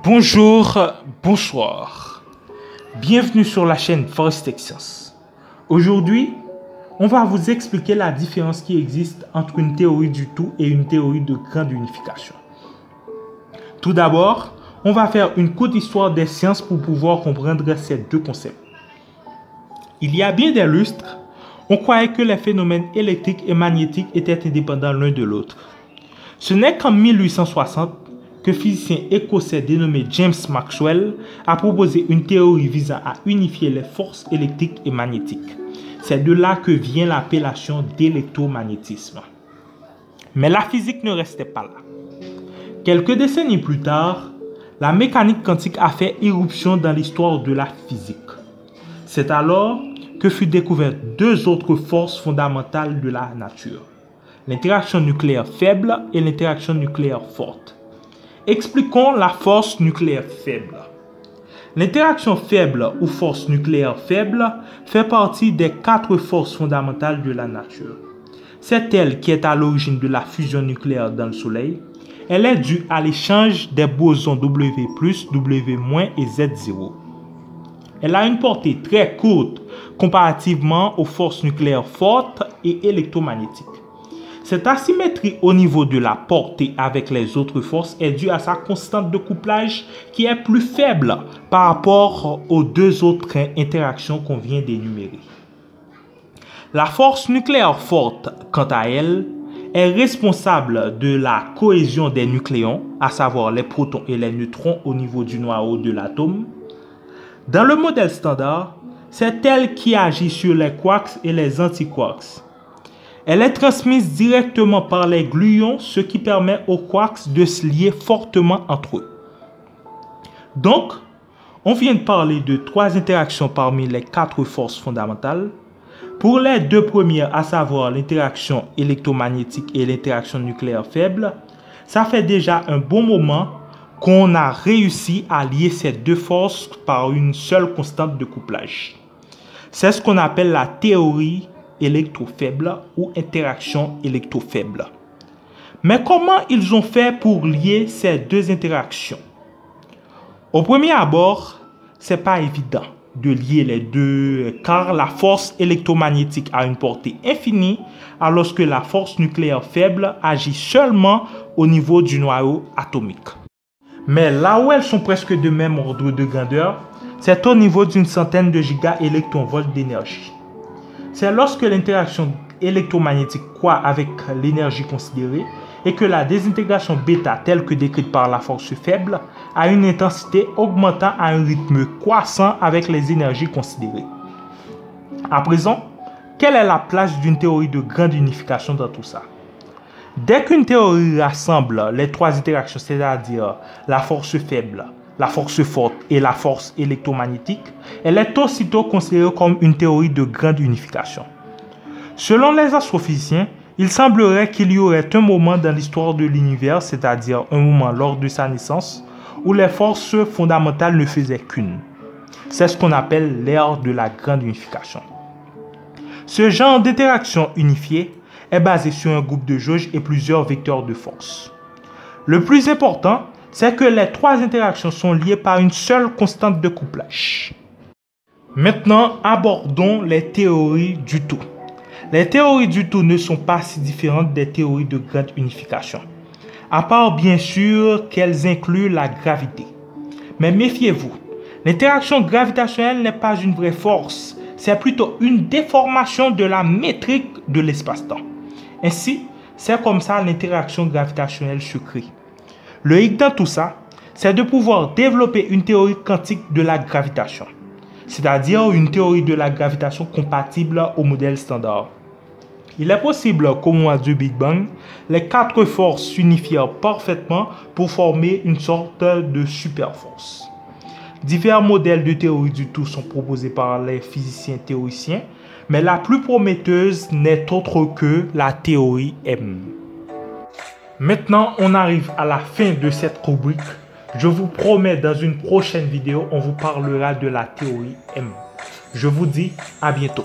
Bonjour, bonsoir. Bienvenue sur la chaîne Forest Science. Aujourd'hui, on va vous expliquer la différence qui existe entre une théorie du tout et une théorie de grande unification. Tout d'abord, on va faire une courte histoire des sciences pour pouvoir comprendre ces deux concepts. Il y a bien des lustres, on croyait que les phénomènes électriques et magnétiques étaient indépendants l'un de l'autre. Ce n'est qu'en 1860 que le physicien écossais dénommé James Maxwell a proposé une théorie visant à unifier les forces électriques et magnétiques. C'est de là que vient l'appellation d'électromagnétisme. Mais la physique ne restait pas là. Quelques décennies plus tard, la mécanique quantique a fait irruption dans l'histoire de la physique. C'est alors que furent découvertes deux autres forces fondamentales de la nature, l'interaction nucléaire faible et l'interaction nucléaire forte. Expliquons la force nucléaire faible. L'interaction faible ou force nucléaire faible fait partie des quatre forces fondamentales de la nature. C'est elle qui est à l'origine de la fusion nucléaire dans le Soleil. Elle est due à l'échange des bosons W+, W- et Z0. Elle a une portée très courte comparativement aux forces nucléaires fortes et électromagnétiques. Cette asymétrie au niveau de la portée avec les autres forces est due à sa constante de couplage qui est plus faible par rapport aux deux autres interactions qu'on vient d'énumérer. La force nucléaire forte, quant à elle, est responsable de la cohésion des nucléons, à savoir les protons et les neutrons au niveau du noyau de l'atome. Dans le modèle standard, c'est elle qui agit sur les quarks et les antiquarks. Elle est transmise directement par les gluons, ce qui permet aux quarks de se lier fortement entre eux. Donc, on vient de parler de trois interactions parmi les quatre forces fondamentales. Pour les deux premières, à savoir l'interaction électromagnétique et l'interaction nucléaire faible, ça fait déjà un bon moment qu'on a réussi à lier ces deux forces par une seule constante de couplage. C'est ce qu'on appelle la théorie électrofaible ou interaction électrofaible. Mais comment ils ont fait pour lier ces deux interactions? Au premier abord, c'est pas évident de lier les deux car la force électromagnétique a une portée infinie alors que la force nucléaire faible agit seulement au niveau du noyau atomique. Mais là où elles sont presque de même ordre de grandeur, c'est au niveau d'une centaine de gigaélectronvolts d'énergie. C'est lorsque l'interaction électromagnétique croît avec l'énergie considérée et que la désintégration bêta, telle que décrite par la force faible, a une intensité augmentant à un rythme croissant avec les énergies considérées. À présent, quelle est la place d'une théorie de grande unification dans tout ça? Dès qu'une théorie rassemble les trois interactions, c'est-à-dire la force faible, la force forte et la force électromagnétique, elle est aussitôt considérée comme une théorie de grande unification. Selon les astrophysiciens, il semblerait qu'il y aurait un moment dans l'histoire de l'univers, c'est-à-dire un moment lors de sa naissance, où les forces fondamentales ne faisaient qu'une. C'est ce qu'on appelle l'ère de la grande unification. Ce genre d'interaction unifiée est basé sur un groupe de jauge et plusieurs vecteurs de force. Le plus important, c'est que les trois interactions sont liées par une seule constante de couplage. Maintenant, abordons les théories du tout. Les théories du tout ne sont pas si différentes des théories de grande unification, à part bien sûr qu'elles incluent la gravité. Mais méfiez-vous, l'interaction gravitationnelle n'est pas une vraie force, c'est plutôt une déformation de la métrique de l'espace-temps. Ainsi, c'est comme ça l'interaction gravitationnelle se crée. Le hic dans tout ça, c'est de pouvoir développer une théorie quantique de la gravitation, c'est-à-dire une théorie de la gravitation compatible au modèle standard. Il est possible qu'au moment du Big Bang, les quatre forces s'unifièrent parfaitement pour former une sorte de superforce. Divers modèles de théorie du tout sont proposés par les physiciens théoriciens, mais la plus prometteuse n'est autre que la théorie M. Maintenant, on arrive à la fin de cette rubrique. Je vous promets, dans une prochaine vidéo, on vous parlera de la théorie M. Je vous dis à bientôt.